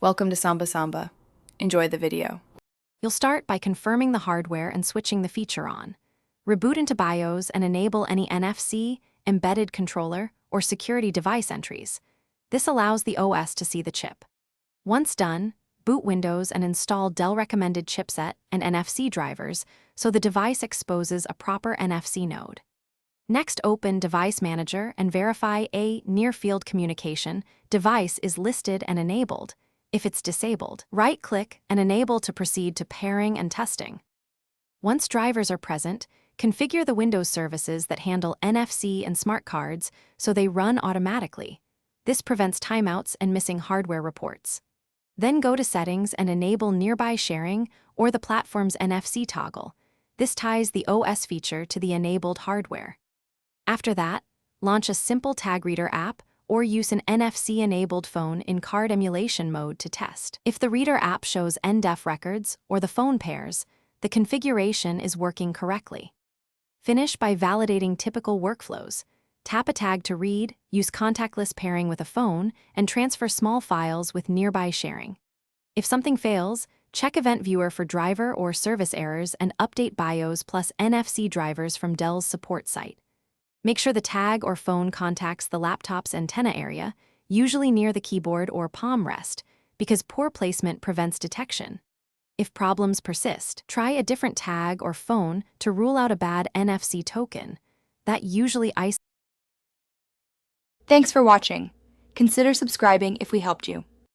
Welcome to Samba Samba. Enjoy the video. You'll start by confirming the hardware and switching the feature on. Reboot into BIOS and enable any NFC, embedded controller, or security device entries. This allows the OS to see the chip. Once done, boot Windows and install Dell-recommended chipset and NFC drivers so the device exposes a proper NFC node. Next, open Device Manager and verify a near-field communication device is listed and enabled. If it's disabled, right-click and enable to proceed to pairing and testing. Once drivers are present, configure the Windows services that handle NFC and smart cards so they run automatically. This prevents timeouts and missing hardware reports. Then go to Settings and enable Nearby Sharing or the platform's NFC toggle. This ties the OS feature to the enabled hardware. After that, launch a simple tag reader app or use an NFC-enabled phone in card emulation mode to test. If the reader app shows NDEF records or the phone pairs, the configuration is working correctly. Finish by validating typical workflows. Tap a tag to read, use contactless pairing with a phone, and transfer small files with nearby sharing. If something fails, check Event Viewer for driver or service errors and update BIOS plus NFC drivers from Dell's support site. Make sure the tag or phone contacts the laptop's antenna area, usually near the keyboard or palm rest, because poor placement prevents detection. If problems persist, try a different tag or phone to rule out a bad NFC token. That usually Thanks for watching. Consider subscribing if we helped you.